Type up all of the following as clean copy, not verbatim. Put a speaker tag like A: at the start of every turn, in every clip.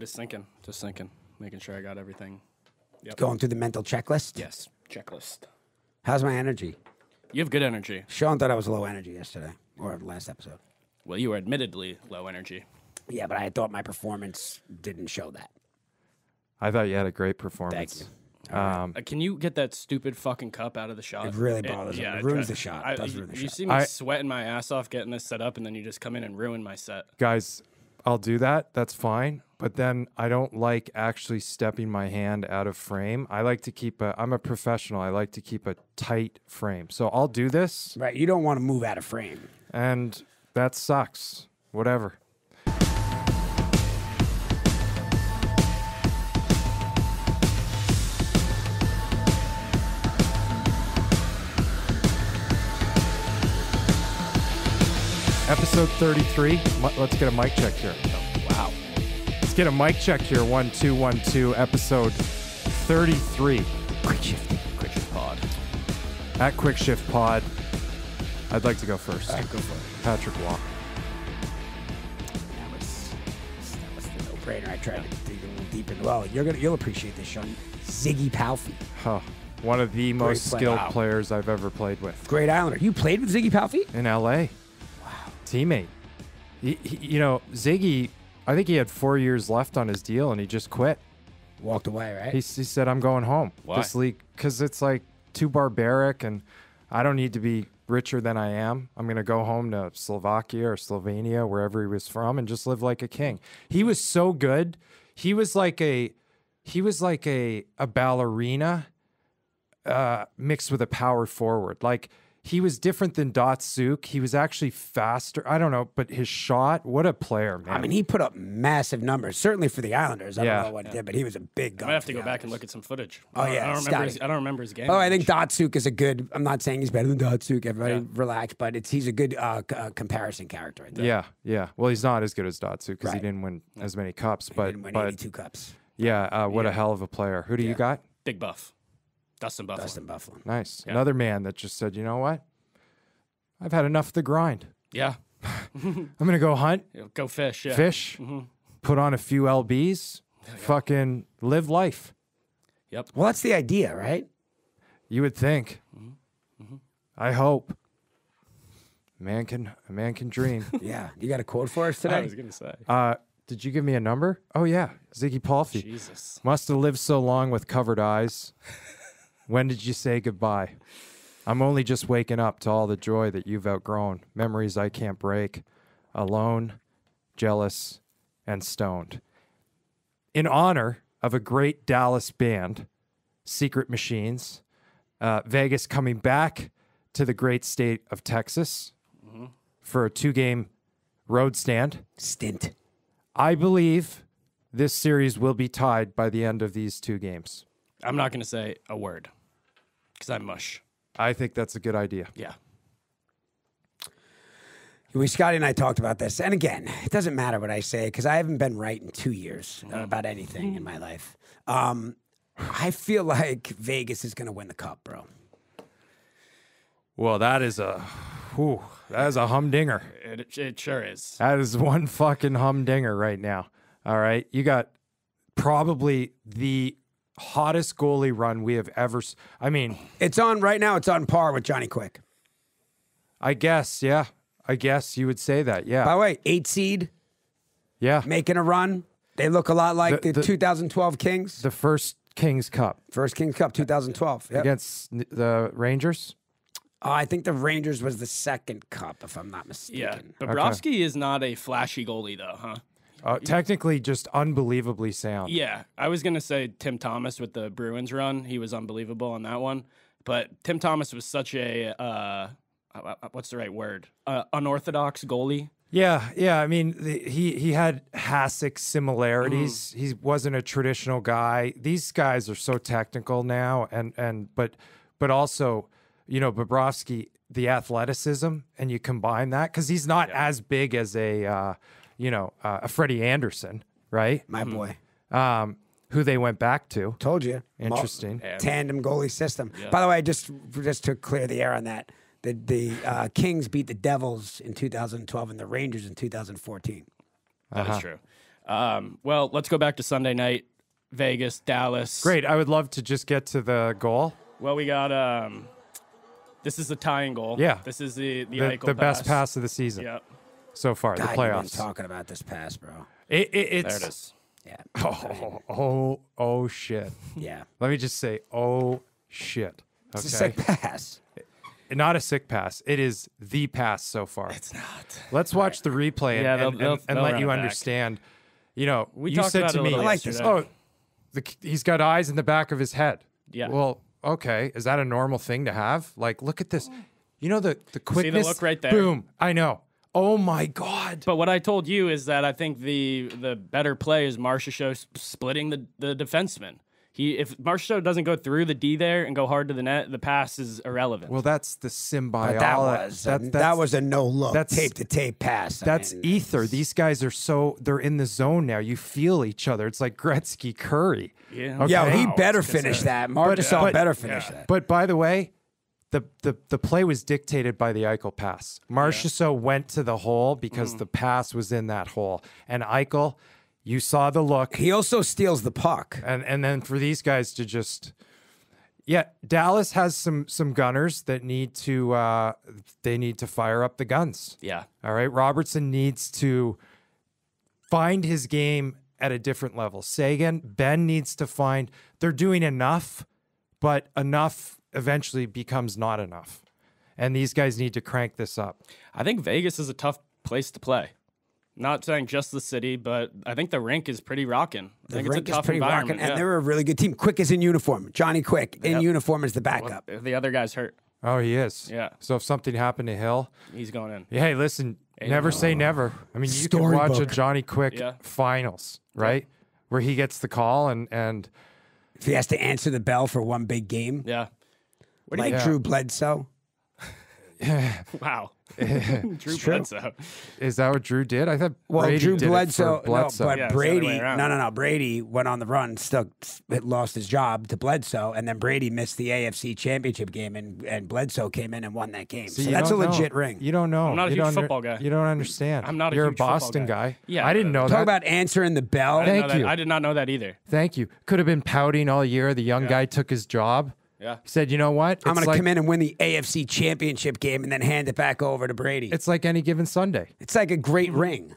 A: just thinking, making sure I got everything. Yep.
B: Going through the mental checklist.
A: Yes, checklist.
B: How's my energy?
A: You have good energy.
B: Sean thought I was low energy yesterday or last episode.
A: Well, you were admittedly low energy.
B: Yeah, but I thought my performance didn't show that.
C: I thought you had a great performance.
B: Thank you.
A: Can you get that stupid fucking cup out of the shot?
B: It really bothers me. It ruins the shot. It does ruin the
A: you
B: shot.
A: see me sweating my ass off getting this set up, and then you just come in and ruin my set.
C: Guys, I'll do that. That's fine. But then I don't like actually stepping my hand out of frame. I like to keep I'm a professional. I like to keep a tight frame. So I'll do this.
B: Right. You don't want to move out of frame.
C: And that sucks. Whatever. Episode 33. Let's get a mic check here.
A: Wow.
C: Let's get a mic check here. 1 2 1 2. Episode 33.
B: Quick shift.
A: Quick shift pod.
C: At Quick Shift Pod. I'd like to go first.
B: All right, go for it.
C: Patrick Waugh.
B: That was the no-brainer. I tried to dig a little deeper. Well, you'll appreciate this, Sean. Ziggy Palffy.
C: Huh. One of the most
B: player.
C: skilled
B: Wow.
C: players I've ever played with.
B: Great Islander. You played with Ziggy Palffy?
C: In LA. Teammate. You know, Ziggy, I think he had 4 years left on his deal and he just quit.
B: Walked away, right?
C: He said, I'm going home.
A: Why?
C: This league, because it's like too barbaric and I don't need to be richer than I am. I'm going to go home to Slovakia or Slovenia, wherever he was from, and just live like a king. He was so good. He was like a ballerina mixed with a power forward. Like, he was different than Datsuk. He was actually faster. I don't know, but his shot, what a player, man.
B: I mean, he put up massive numbers, certainly for the Islanders. I don't know what he did, but he was a big
A: I
B: gun.
A: might have
B: for
A: to
B: the
A: go back and
B: Islanders.
A: look at some footage.
B: Oh, yeah,
A: I don't remember his game.
B: Oh, I think Datsuk is a good. I'm not saying he's better than Datsuk. Everybody
A: Yeah.
B: relax, but he's a good comparison character. Right there.
C: Yeah. Well, he's not as good as Datsuk because he
B: Right.
C: didn't win as many cups.
B: He
C: But
B: didn't win 82 cups.
C: yeah, what a hell of a player. Who do you got?
A: Big Buff. Dustin Buffalo.
B: Dustin Buffalo.
C: Nice.
A: Yeah.
C: Another man that just said, you know what? I've had enough of the grind.
A: Yeah.
C: I'm going to go hunt,
A: Go fish. Yeah.
C: fish, put on a few LBs, fucking live life.
A: Yep.
B: Well, that's the idea, right?
C: You would think. I hope. A man can dream.
B: Yeah. You got a quote for us
A: I
B: today?
A: was gonna say.
C: Did you give me a number? Oh, yeah. Ziggy Palffy.
A: Jesus.
C: Must have lived so long with covered eyes. When did you say goodbye? I'm only just waking up to all the joy that you've outgrown. Memories I can't break. Alone, jealous, and stoned. In honor of a great Dallas band, Secret Machines, Vegas coming back to the great state of Texas for a 2-game road stand.
B: Stint.
C: I believe this series will be tied by the end of these 2 games.
A: I'm not gonna say a word because I'm mush.
C: I think that's a good idea.
A: Yeah.
B: Scotty and I talked about this. And again, it doesn't matter what I say because I haven't been right in 2 years about anything in my life. I feel like Vegas is going to win the cup, bro.
C: Well, that is a humdinger.
A: It sure is.
C: That is one fucking humdinger right now. All right. You got probably the hottest goalie run we have ever. I mean,
B: It's on right now. It's on par with Johnny Quick.
C: I guess, yeah. I guess you would say that,
B: By
C: yeah.
B: the way, 8 seed
C: Yeah.
B: making a run. They look a lot like the
C: The-
B: 2012 Kings.
C: The first Kings Cup
B: First Kings Cup, 2012. Yep.
C: against the Rangers.
B: I think the Rangers was the second cup, if I'm not
A: Yeah.
B: mistaken.
A: Bobrovsky is not a flashy goalie though, huh?
C: Technically, just unbelievably sound.
A: Yeah. I was gonna say Tim Thomas with the Bruins run. He was unbelievable on that one. But Tim Thomas was such a what's the right word? Unorthodox goalie.
C: Yeah. I mean, he had Hasek similarities. He wasn't a traditional guy. These guys are so technical now, but also, you know, Bobrovsky, the athleticism, and you combine that because he's not as big as a Freddie Anderson, right?
B: My boy.
C: Who they went back to.
B: Told you.
C: Interesting.
B: Tandem goalie system. By the way, just to clear the air on that, the Kings beat the Devils in 2012 and the Rangers in 2014.
A: That is true. Well, let's go back to Sunday night. Vegas, Dallas.
C: Great. I would love to just get to the goal.
A: Well, we got this is the tying goal.
C: Yeah.
A: This is the
C: The best pass of the season
A: Yep.
C: so far,
B: God,
C: the
B: you've been
C: playoffs.
B: talking about this pass, bro.
C: It's,
A: There it is.
B: Yeah.
C: Oh, shit.
B: Yeah.
C: Let me just say, oh, shit.
B: It's a
C: Okay.
B: sick pass.
C: Not a sick pass. It is the pass so far.
A: It's not.
C: Let's watch the replay and,
A: Yeah,
C: and,
A: they'll
C: and
A: run
C: let
A: it
C: you
A: back.
C: understand. You know,
A: We
C: you
A: talked
C: said
A: about
C: to
A: it a
C: me,
A: little
B: I like this.
A: yesterday.
C: he's got eyes in the back of his head.
A: Yeah.
C: Well, okay. Is that a normal thing to have? Like, look at this. You know the quickness.
A: look right there?
C: Boom. I know. Oh my God.
A: But what I told you is that I think the better play is Marchessault splitting the defenseman. If Marchessault doesn't go through the D there and go hard to the net, the pass is irrelevant.
C: Well, that's the symbiotic.
B: But that was a no look,
C: that's-
B: tape to tape pass. I
C: That's
B: mean,
C: ether. These guys are they're in the zone now. You feel each other. It's like Gretzky Curry.
A: Yeah.
C: Okay.
B: Yo, he
A: Wow,
B: better
A: it's good
B: finish
A: stuff.
B: that. Marchessault
C: but-
B: better finish that.
C: But by the way, the play was dictated by the Eichel pass. Marchessault went to the hole because the pass was in that hole. And Eichel, you saw the look.
B: He also steals the puck.
C: And then for these guys to just Dallas has some gunners that need to they need to fire up the guns.
A: Yeah.
C: All right. Robertson needs to find his game at a different level. Sagan, Ben needs to find they're doing enough, but enough eventually becomes not enough. And these guys need to crank this up.
A: I think Vegas is a tough place to play. Not saying just the city, but I think the rink is pretty rocking. I think
B: Rink
A: it's a
B: is
A: tough
B: pretty
A: environment.
B: rocking, and they're a really good team. Quick is in uniform. Johnny Quick in uniform as the backup.
A: If the other guy's hurt,
C: Oh, he is.
A: Yeah.
C: So if something happened to Hill,
A: he's going in.
C: hey, listen, never say never. I mean, you can watch a
B: Storybook.
C: Johnny Quick
A: Yeah.
C: finals, right? Where he gets the call and
B: If he has to answer the bell for one big game,
A: Yeah.
B: like
C: Yeah.
B: Drew Bledsoe.
A: Wow. Drew Bledsoe.
C: is that what Drew did? I thought
B: Well,
C: Brady
B: Drew
C: did
B: Bledsoe,
C: it for Bledsoe.
B: no, but
A: Yeah, it's the other way
B: Brady,
A: around.
B: no. Brady went on the run, still lost his job to Bledsoe, and then Brady missed the AFC Championship game, and Bledsoe came in and won that game.
C: See,
B: So
C: you
B: that's a
C: don't know.
B: legit ring.
C: You don't know.
A: I'm not a
C: You
A: huge
C: don't
A: football guy.
C: You don't understand.
A: I'm not a
C: You're
A: huge football
C: Boston guy.
A: Yeah,
C: I didn't know
B: Talk
C: that.
B: about answering the bell.
A: I didn't know
C: Thank
A: that.
C: you.
A: I did not know that either.
C: Thank you. Could have been pouting all year. The young guy took his job.
A: Yeah.
C: Said, you know what?
B: I'm
C: It's
B: going to
C: like-
B: come in and win the AFC Championship game and then hand it back over to Brady.
C: It's like any given Sunday.
B: It's like a great ring.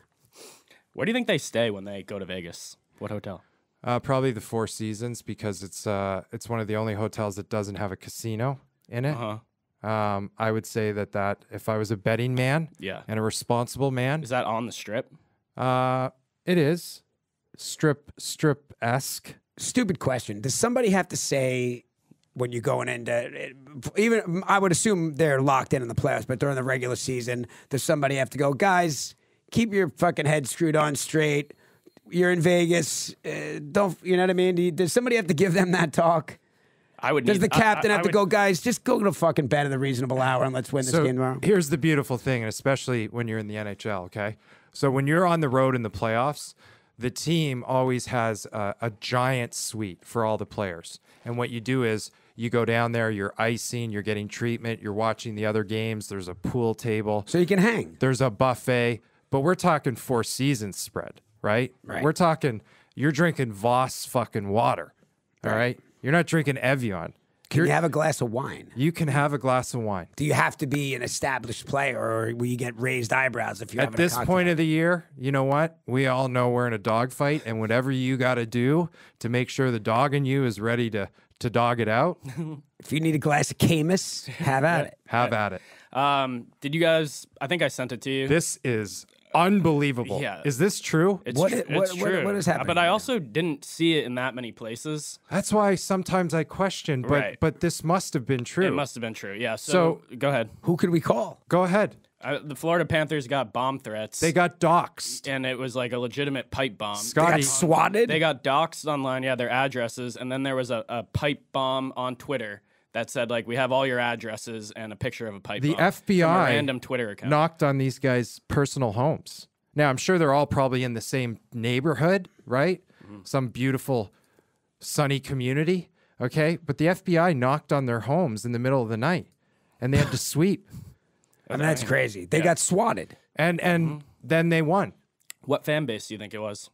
A: Where do you think they stay when they go to Vegas? What hotel?
C: Probably the Four Seasons because it's one of the only hotels that doesn't have a casino in it.
A: Uh-huh.
C: I would say that if I was a betting man
A: Yeah.
C: and a responsible man,
A: Is that on the strip?
C: it is strip-esque.
B: Stupid question. Does somebody have to say when you're going into even I would assume they're locked in the playoffs, but during the regular season, does somebody have to go, guys, keep your fucking head screwed on straight. You're in Vegas. Don't you know what I mean? Does somebody have to give them that talk?
A: I would.
B: Does
A: need-
B: the captain
A: I
B: have to
A: would-
B: go, guys, just go to fucking bed at a reasonable hour and let's win this
C: So
B: game tomorrow?
C: here's the beautiful thing, and especially when you're in the NHL, okay? So when you're on the road in the playoffs, the team always has a giant suite for all the players. And what you do is you go down there, you're icing, you're getting treatment, you're watching the other games, there's a pool table,
B: So you can hang.
C: there's a buffet, but we're talking Four Seasons spread, right?
B: Right.
C: We're talking, you're drinking Voss fucking water, all right? You're not drinking Evian.
B: Can you have a glass of wine?
C: You can have a glass of wine.
B: Do you have to be an established player, or will you get raised eyebrows if you have
C: At this point of the year, you know what? We all know we're in a dog fight, and whatever you got to do to make sure the dog in you is ready to dog it out,
B: If you need a glass of Camus, have at it.
C: have at it.
A: Did you guys? I think I sent it to you.
C: This is unbelievable.
A: Yeah.
C: Is this true?
A: It's
B: What-
A: tr-
B: what-
A: it's
B: what-
A: true.
B: what is happening
A: But I
B: right now?
A: also didn't see it in that many places.
C: That's why sometimes I question, but
A: Right.
C: but this must have been true.
A: It must have been true. Yeah. So, go ahead.
B: Who could we call?
C: Go ahead.
A: The Florida Panthers got bomb threats.
C: They got doxxed.
A: and it was like a legitimate pipe bomb.
B: They
C: Scotty,
B: got swatted.
A: They got doxxed online, yeah, their addresses, and then there was a pipe bomb on Twitter that said like we have all your addresses and a picture of a pipe
C: the
A: bomb from a
C: FBI
A: random Twitter account.
C: knocked on these guys' personal homes. Now, I'm sure they're all probably in the same neighborhood, right? Some beautiful, sunny community, okay? But the FBI knocked on their homes in the middle of the night, and they had to sweep.
B: I mean, that's crazy. They got swatted.
C: And then they won.
A: What fan base do you think it was?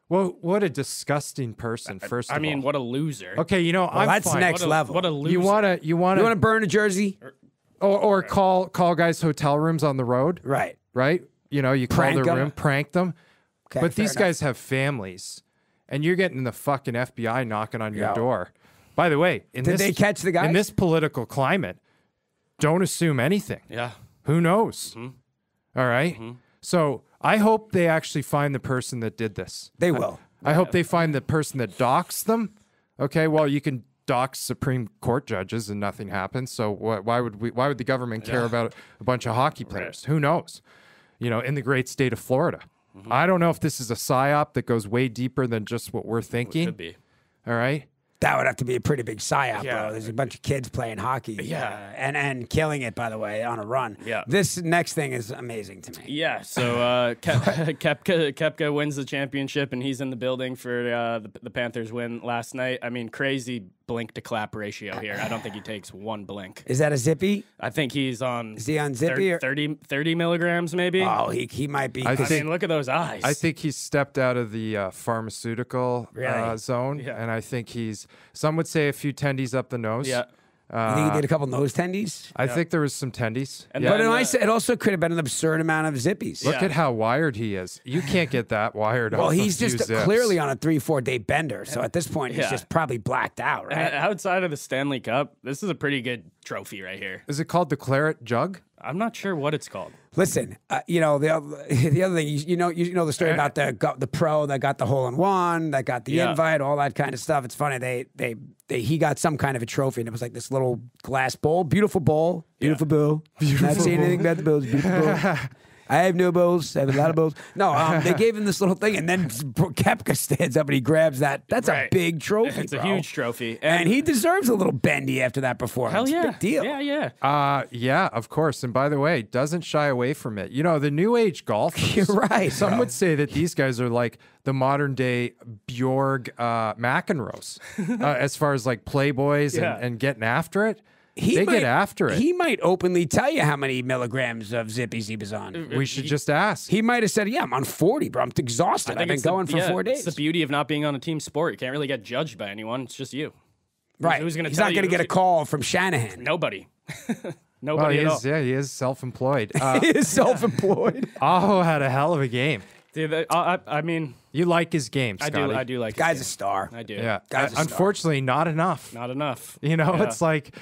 C: Well, what a disgusting person. First of
A: I mean,
C: all.
A: what a loser.
C: Okay, you know, I'm
B: that's
C: fine.
B: next level.
A: What a loser.
C: You wanna
B: You want to burn a jersey?
C: or call guys hotel rooms on the road,
B: Right.
C: right? You know, you call
B: Prank
C: their
B: 'em.
C: room, prank them.
B: Okay,
C: But
B: fair
C: these
B: enough.
C: guys have families, and you're getting the fucking FBI knocking on your
B: Yeah.
C: door. By the way,
B: Did they catch the guys?
C: in this political climate? Don't assume anything.
A: Yeah.
C: Who knows? All right? So I hope they actually find the person that did this.
B: They will.
C: I hope they find the person that doxed them. Okay, well, you can dox Supreme Court judges and nothing happens. So why would the government care about a bunch of hockey players? Who knows? You know, in the great state of Florida. I don't know if this is a psyop that goes way deeper than just what we're thinking.
A: Could be.
C: All right.
B: That would have to be a pretty big psyop,
A: Yeah.
B: bro. There's a bunch of kids playing hockey.
A: Yeah.
B: And killing it, by the way, on a run.
A: Yeah.
B: This next thing is amazing to me.
A: Yeah, so Kepka wins the championship, and he's in the building for the Panthers win last night. I mean, crazy blink to clap ratio here. I don't think he takes one blink.
B: Is that a zippy?
A: I think he's on.
B: Is he on zippy? Or?
A: 30 milligrams, maybe.
B: Oh, he might be.
C: I
A: I
C: think-
A: mean, look at those eyes.
C: I think he's stepped out of the pharmaceutical
B: Really?
C: zone,
A: Yeah.
C: and I think some would say a few tendies up the nose.
A: Yeah.
B: You think he did a couple nose tendies?
C: I think there was some tendies.
A: And
C: Yeah.
B: But
A: then,
B: it also could have been an absurd amount of zippies.
C: Look
A: Yeah.
C: at how wired he is. You can't get that wired.
B: Well,
C: off a
B: he's
C: few
B: just
C: zips.
B: clearly on a 3-4 day bender. So at this point, he's
A: Yeah.
B: just probably blacked out,
A: and
B: right?
A: outside of the Stanley Cup, this is a pretty good trophy right here.
C: Is it called the Claret Jug?
A: I'm not sure what it's called.
B: Listen, the other thing, you know the story about the pro that got the hole in one, that got the
A: Yeah.
B: invite, all that kind of stuff. It's funny. He got some kind of a trophy, and it was like this little glass bowl, beautiful bowl, beautiful bowl. Not saying anything about the bowls, beautiful bowl. I have no bowls. I have a lot of bowls. No, they gave him this little thing, and then Kepka stands up and he grabs that. That's a
A: Right.
B: big trophy.
A: It's a
B: bro.
A: huge trophy.
B: And he deserves a little bendy after that performance.
A: hell yeah.
B: Big deal.
A: Yeah, yeah.
C: Yeah, of course. And by the way, doesn't shy away from it. You know, the new age golfers.
B: You're right.
C: Some
B: bro.
C: would say that these guys are like the modern day Bjorg McEnroes as far as like playboys
A: Yeah.
C: and getting after it.
B: He
C: They
B: might-
C: get after it.
B: He might openly tell you how many milligrams of zippies he was on.
C: We should just ask.
B: He might have said, "Yeah, I'm on 40, bro. I'm exhausted. I've been
A: it's the-
B: going for
A: yeah,
B: 4 days."
A: It's the beauty of not being on a team sport. You can't really get judged by anyone. It's just you.
B: right.
A: who's gonna
B: He's
A: tell
B: not
A: you?
B: going to get a
A: Who's-
B: call from Shanahan.
A: Nobody.
C: Well,
A: Nobody
C: he
A: at all.
C: is, yeah, he is self-employed.
B: He is self-employed.
C: Aho had a hell of a game.
A: Dude, I mean,
C: You like his game,
A: I
C: Scotty.
A: do like
B: Guy's a
A: his
B: star.
A: game. I do.
C: Yeah.
B: Guy's a star.
C: Unfortunately, not enough.
A: Not enough.
C: You know,
A: Yeah.
C: it's like,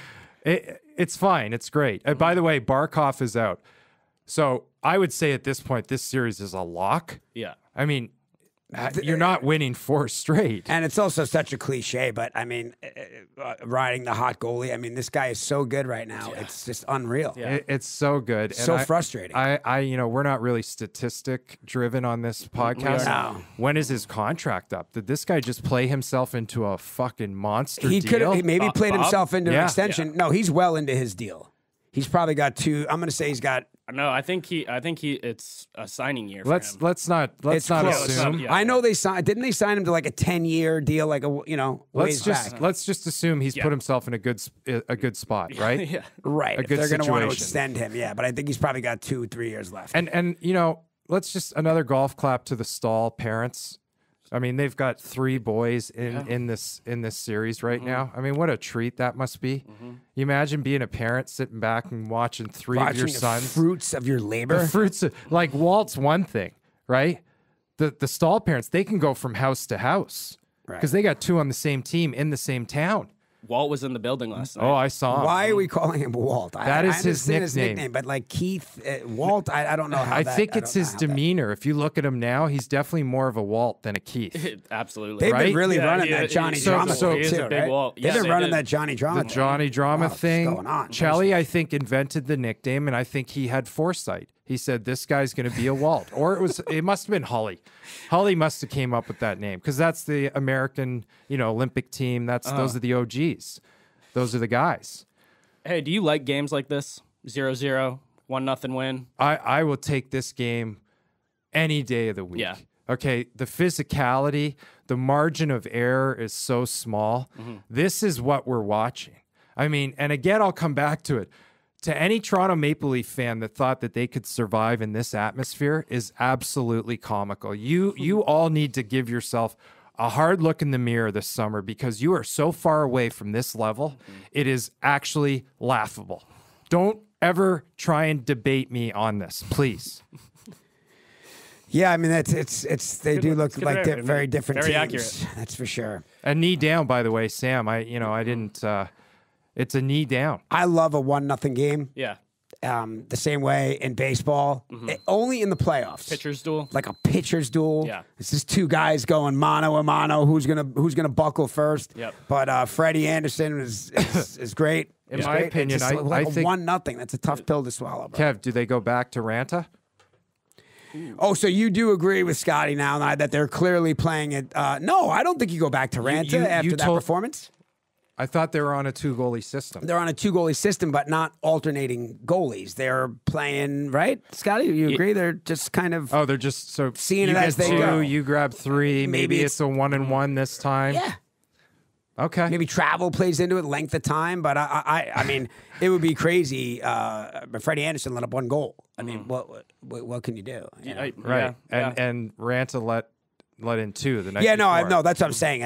C: it's fine. It's great. By the way, Barkov is out. So I would say at this point, this series is a lock.
A: Yeah.
C: I mean, you're not winning 4 straight.
B: And it's also such a cliche, but I mean, riding the hot goalie. I mean, this guy is so good right now. It's just unreal.
A: Yeah.
C: It's so good. And
B: So frustrating.
C: We're not really statistic driven on this podcast.
B: No.
C: When is his contract up? Did this guy just play himself into a fucking monster
B: He could
C: deal?
B: have maybe played
A: Bob?
B: himself into an
C: Yeah.
B: extension. No, he's well into his deal. He's probably got 2. I'm going to say he's got.
A: No, I think it's a signing year.
C: Let's
A: for him.
C: not
B: It's
C: not
B: close.
C: assume.
A: Yeah.
B: I know they signed. Didn't they sign him to like a 10-year deal? Like ways back.
C: Let's just assume he's put himself in a good spot, right?
A: Yeah.
B: Right.
C: a
B: If
C: good
B: they're going to want to
C: situation.
B: extend him, yeah. But I think he's probably got 2-3 years left.
C: And you know, let's just another golf clap to the Stahl parents. I mean, they've got 3 boys in this series right
B: Mm-hmm.
C: now. I mean, what a treat that must be. You imagine being a parent sitting back and watching 3 of your
B: Watching the
C: sons.
B: fruits of your labor.
C: The fruits of, like Walt's one thing, right? The Stahl parents, they can go from house to house
B: Right.
C: because they got 2 on the same team in the same town.
A: Walt was in the building last night.
C: Oh, I saw him.
B: Why are we calling him Walt?
C: That is his
B: understand
C: nickname.
B: but like Keith, Walt, I don't know how.
C: I
B: that-
C: think
B: I
C: it's
B: don't know
C: his
B: how that-
C: demeanor. If you look at him now, he's definitely more of a Walt than a Keith.
A: Absolutely.
B: They've
C: Right?
B: been really
A: Yeah,
B: running
A: yeah,
B: that Johnny
A: so-
B: Drama
C: so-
B: thing
C: he is
B: too,
A: a big
B: right?
A: Walt.
B: They've
A: Yeah,
B: been
A: they
B: running
A: did.
B: that Johnny Drama.
C: The
B: thing.
C: Johnny Drama
B: What's
C: thing.
B: going on?
C: Chelly, I think, invented the nickname, and I think he had foresight. He said this guy's going to be a Walt, or it must have been Hully. Hully must have came up with that name because that's the American, Olympic team. Those are the OGs. Those are the guys.
A: Hey, do you like games like this? 0-0, 1-0 win.
C: I will take this game any day of the week.
A: Yeah.
C: Okay, the physicality, the margin of error is so small. This is what we're watching. I mean, and again, I'll come back to it. to any Toronto Maple Leaf fan that thought that they could survive in this atmosphere is absolutely comical. You all need to give yourself a hard look in the mirror this summer because you are so far away from this level. It is actually laughable. Don't ever try and debate me on this, please.
B: Yeah, I mean they do look like they're very different
A: Very
B: teams.
A: accurate.
B: That's for sure.
C: A knee down, by the way, Sam. I didn't. It's a knee down.
B: I love a 1-0 game.
A: Yeah.
B: The same way in baseball, only in the playoffs.
A: Pitcher's duel.
B: Like a pitcher's duel.
A: Yeah.
B: It's just two guys going mano a mano. Who's gonna buckle first?
A: Yep.
B: But Freddie Anderson is great.
C: In
B: It's
C: my
B: great.
C: opinion,
B: It's just
C: I
B: like
C: think-
B: 1-0. That's a tough pill to swallow. Bro.
C: Kev, do they go back to Ranta?
B: Oh, so you do agree with Scotty now that they're clearly playing it? No, I don't think you go back to Ranta after that performance.
C: I thought they were on a 2-goalie system.
B: They're on a 2-goalie system, but not alternating goalies. They're playing, right, Scotty? You agree? They're just kind of
C: Oh, they're just so
B: Seeing
C: you
B: it as
C: get
B: they
C: two,
B: go.
C: you grab three. Maybe
B: it's-
C: it's a 1-1 this time.
B: yeah.
C: Okay.
B: Maybe travel plays into it, length of time, but I mean, it would be crazy. Freddie Anderson let up one goal. I mean, what can you do? You know?
C: Right.
A: Yeah.
C: And Ranta let in two the night
B: Yeah, no,
C: before.
B: no, that's what I'm saying.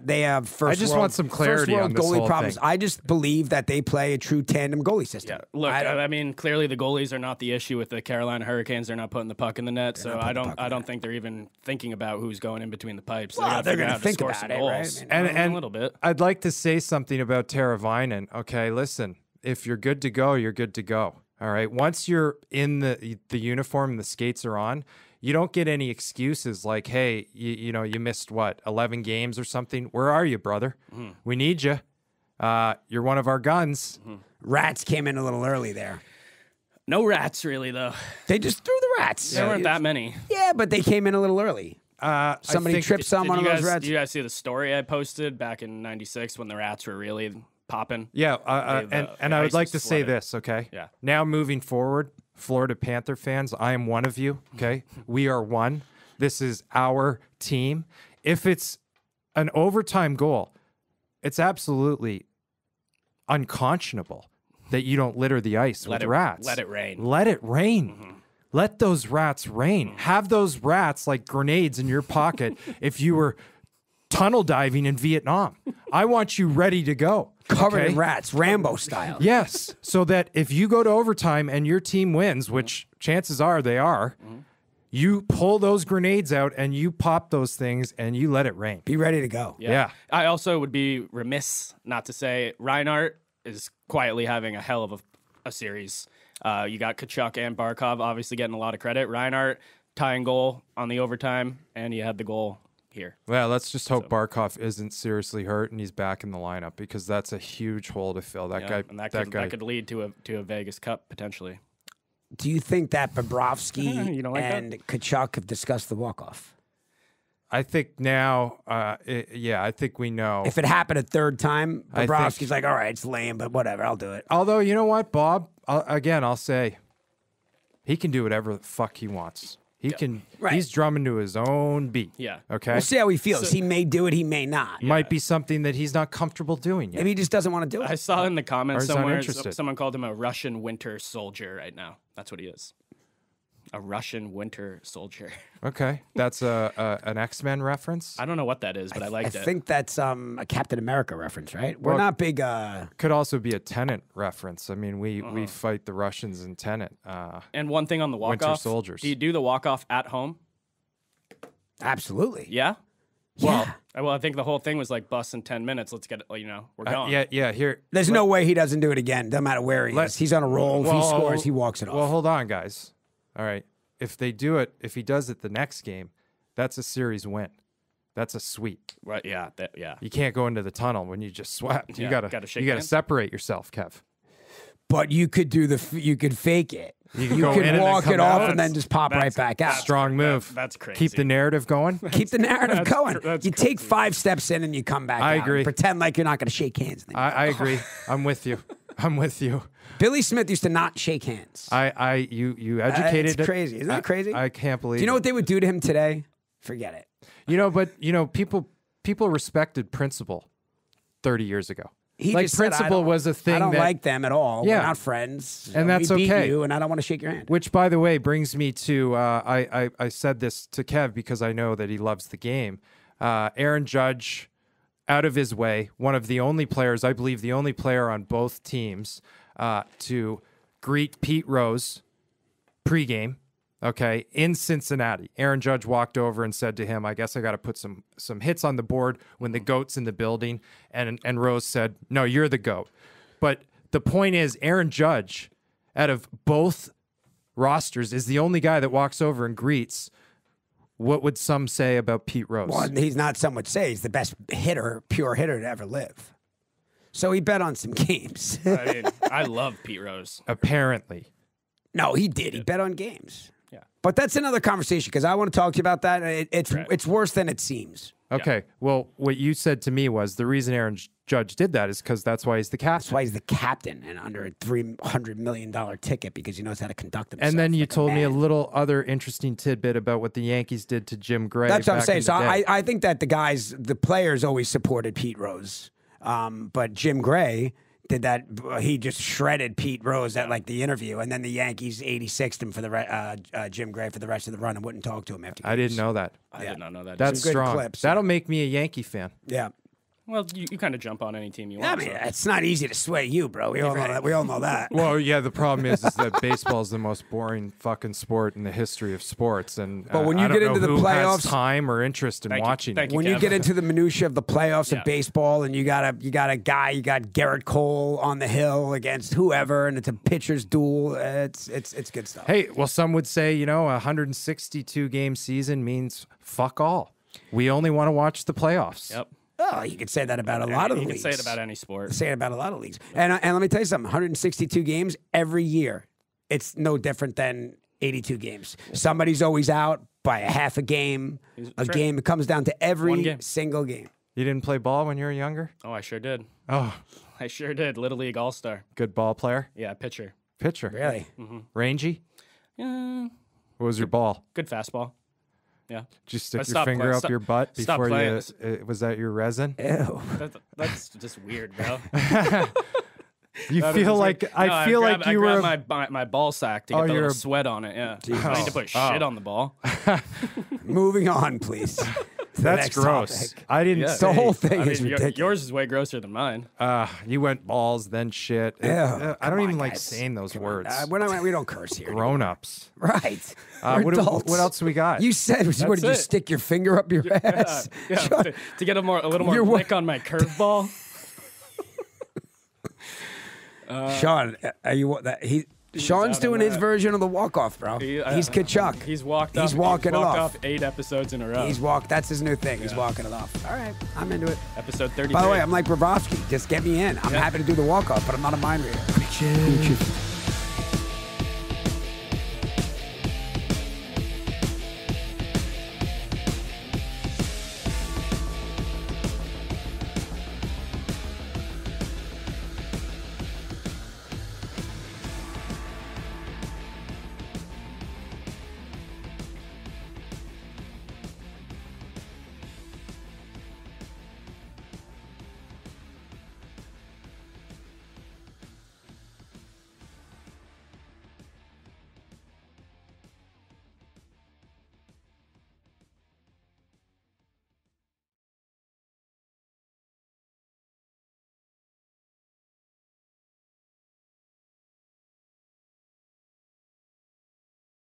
B: They have first.
C: I just
B: world,
C: want some clarity
B: first world
C: on this
B: goalie
C: whole
B: problems.
C: thing.
B: I just believe that they play a true tandem goalie system.
A: Yeah. Look, I mean, clearly the goalies are not the issue with the Carolina Hurricanes. They're not putting the puck in the net, so I don't think they're even thinking about who's going in between the pipes.
B: Well, they're
A: going
B: gonna
A: to
B: think
A: score
B: about
A: some
B: it,
A: goals.
B: right? I mean,
C: And
A: a little bit.
C: I'd like to say something about Teravainen. Okay, listen. If you're good to go, you're good to go. All right. Once you're in the uniform and the skates are on, you don't get any excuses like, hey, you missed what, 11 games or something? Where are you, brother? We need you. You're one of our guns.
B: Rats came in a little early there.
A: No rats, really, though.
B: They just threw the rats.
A: There weren't that many.
B: Yeah, but they came in a little early. Somebody
C: think-
B: tripped someone
A: Did
B: on
A: you
B: those
A: guys,
B: rats.
A: did you guys see the story I posted back in '96 when the rats were really popping?
C: Yeah,
A: The
C: and I would
A: ice
C: like
A: was
C: to say
A: flooded.
C: this, okay?
A: Yeah.
C: Now moving forward, Florida Panther fans, I am one of you, okay? We are one. This is our team. If it's an overtime goal, it's absolutely unconscionable that you don't litter the ice with rats.
A: Let it rain.
C: Let it rain. Let those rats rain. Have those rats like grenades in your pocket if you were tunnel diving in Vietnam. I want you ready to go.
B: Covered
C: okay?
B: in rats, Rambo style.
C: Yes, so that if you go to overtime and your team wins, which chances are they are, you pull those grenades out and you pop those things and you let it rain.
B: Be ready to go.
C: Yeah.
A: I also would be remiss not to say Reinhart is quietly having a hell of a series. You got Kachuk and Barkov obviously getting a lot of credit. Reinhart tying goal on the overtime, and you had the goal here.
C: Well, let's just hope Barkov isn't seriously hurt and he's back in the lineup because that's a huge hole to fill. That guy,
A: and that
C: guy.
A: could lead to a Vegas Cup potentially.
B: Do you think that Bobrovsky
A: You don't like that?
B: and Kachuk have discussed the walk-off?
C: I think now, I think we know.
B: If it happened a third time,
C: I think-
B: Bobrovsky's like, all right, it's lame, but whatever, I'll do it.
C: Although, you know what, Bob? I'll say he can do whatever the fuck he wants. He can.
B: Right.
C: He's drumming to his own beat.
A: Yeah.
C: Okay.
B: We'll see how he feels. He may do it, he may not.
C: Might be something that he's not comfortable doing yet.
B: Maybe he just doesn't want to do
A: I
B: it.
A: saw in the
C: Or
A: comments
C: is
A: somewhere
C: uninterested.
A: someone called him a Russian winter soldier right now. That's what he is. A Russian winter soldier.
C: Okay, that's an X-Men reference.
A: I don't know what that is, but I
B: I
A: liked it.
B: think that's a Captain America reference, right? We're
C: Well-
B: not big.
C: Could also be a Tenet reference. I mean, we fight the Russians in Tenet.
A: And one thing on the
C: Winter
A: walk-off.
C: soldiers.
A: Do you do the walk-off at home?
B: Absolutely.
A: Yeah?
B: Yeah.
A: Well, I think the whole thing was like bus in 10 minutes. Let's get it, we're gone.
C: Yeah. Here,
B: There's no way he doesn't do it again. Doesn't matter where he is. He's on a roll. If he scores, he walks it off.
C: Well, hold on, guys. All right. If they do it, if he does it the next game, that's a series win. That's a sweep.
A: Right, yeah. Yeah.
C: You can't go into the tunnel when you just swept.
A: Yeah,
C: you gotta
A: gotta shake
C: you gotta
A: hands.
C: separate yourself, Kev.
B: But you could do you could fake it.
C: You
B: You
C: go in
B: could
C: and then
B: walk
C: come
B: it off
C: out.
B: and then just pop right back out.
C: Strong move.
A: That's crazy.
C: Keep the narrative going.
B: Keep the narrative going.
A: that's
B: You take 5 steps in and you come back
C: I
B: out.
C: agree.
B: Pretend like you're not going to shake hands. And then
C: I agree. I'm with you. I'm with you.
B: Billy Smith used to not shake hands.
C: You educated
B: It's
C: it.
B: crazy. Isn't that crazy?
C: I can't believe.
B: Do you know
C: it.
B: what they would do to him today? Forget it.
C: But people respected principle 30 years ago.
B: He
C: Like,
B: just said,
C: principle was a thing
B: I don't
C: that-
B: like them at all.
C: Yeah.
B: We're not friends.
C: And that's
B: we beat
C: okay.
B: you, and I don't want to shake your hand.
C: Which, by the way, brings me to I said this to Kev because I know that he loves the game. Aaron Judge, out of his way, one of the only players, I believe the only player on both teams to greet Pete Rose pregame, okay, in Cincinnati. Aaron Judge walked over and said to him, I guess I got to put some hits on the board when the GOAT's in the building. And Rose said, no, you're the GOAT. But the point is, Aaron Judge, out of both rosters, is the only guy that walks over and greets. What would some say about Pete Rose?
B: Well, he's not, some would say he's the best hitter, pure hitter to ever live. So he bet on some games.
A: I mean, I love Pete Rose.
C: Apparently.
B: No, he did. He bet on games.
A: Yeah.
B: But that's another conversation because I want to talk to you about that. It's
A: Right.
B: it's worse than it seems.
C: Okay. Well, what you said to me was the reason Aaron Judge did that is because that's why he's the
B: That's
C: captain.
B: why he's the captain and under a $300 million ticket because he knows how to conduct himself.
C: And then you
B: like
C: told me a
B: man.
C: little other interesting tidbit about what the Yankees did to Jim Gray.
B: That's what I'm
C: back
B: saying.
C: in
B: So
C: the day.
B: I think that the players always supported Pete Rose. But Jim Gray did that. He just shredded Pete Rose at like the interview. And then the Yankees 86'd him for the Jim Gray for the rest of the run and wouldn't talk to him after
C: I didn't know that.
A: I did not know that.
C: That's
B: good
C: strong.
B: clips.
C: That'll make me a Yankee fan.
B: Yeah.
A: Well, you kind of jump on any team you
B: I
A: want.
B: mean,
A: so.
B: it's not easy to sway you, bro. We all know that. We all know that.
C: Well, yeah, the problem is that baseball is the most boring fucking sport in the history of sports. And
B: But when you
C: I don't
B: get
C: know
B: into the
C: who has
B: playoffs-
C: time or interest in
A: Thank you.
C: watching
A: Thank
C: it.
A: you.
B: When you
A: Kev.
B: get into the minutia of the playoffs
A: Yeah.
B: of baseball, and you got a guy, you got Garrett Cole on the hill against whoever, and it's a pitcher's duel. It's good stuff.
C: Hey, well, some would say, a 162 game season means fuck all. We only want to watch the playoffs.
A: Yep.
B: Oh, you could say that about a lot of
A: You
B: the
A: can
B: leagues.
A: say it about any sport.
B: Say it about a lot of leagues. And let me tell you something: 162 games every year. It's no different than 82 games. Somebody's always out by a half a game, a
A: True.
B: game. It comes down to
A: One
B: every
A: game.
B: single game.
C: You didn't play ball when you were younger?
A: Oh, I sure did.
C: Oh,
A: I sure did. Little League All Star.
C: good ball player?
A: Yeah, pitcher.
C: Pitcher.
B: Really?
C: Rangy?
A: Yeah,
C: What was your ball?
A: good fastball. Yeah.
C: Did you stick
A: But
C: your
A: stop
C: finger
A: play-
C: up
A: stop-
C: your butt
A: stop
C: before
A: playing.
C: was that your resin?
B: Ew.
A: That's just weird, bro.
C: You
A: That is
C: feel
A: just
C: like
A: weird.
C: I
A: No,
C: feel
A: grabbed-
C: like you
A: I
C: were.
A: grabbed my ball sack to
C: Oh,
A: get the
C: you're
A: little
C: a-
A: sweat on it. Yeah. I don't need to put shit on the ball.
B: Moving on, please. to the
C: That's
B: next
C: gross.
B: topic.
C: I didn't
A: Yeah.
C: say.
B: The whole thing
A: I
B: is
A: mean,
B: ridiculous.
A: yours is way grosser than mine.
C: You went balls, then shit.
B: Ew,
C: I
B: come
C: don't
B: on,
C: even like
B: guys.
C: saying those
B: Come on.
C: words.
B: We don't curse here.
C: Grown ups.
B: Right. We're
C: What
B: adults.
C: else we got?
B: You said, what did you
A: it.
B: stick your finger up your ass?
A: Yeah,
B: Sean,
A: to get a little more
B: You're wa-
A: lick on my curveball.
B: Sean, are you that he? Sean's
A: out
B: doing
A: on
B: his
A: that.
B: version of the walk off, bro. He's Kachuk.
A: He's walked
B: He's
A: up.
B: walking it
A: walked
B: off.
A: 8 episodes in a row.
B: That's his new thing. He's walking it off. All right, I'm into it.
A: Episode 33.
B: By the way, I'm like Bravovsky. Just get me in. I'm happy to do the walk off, but I'm not a mind reader.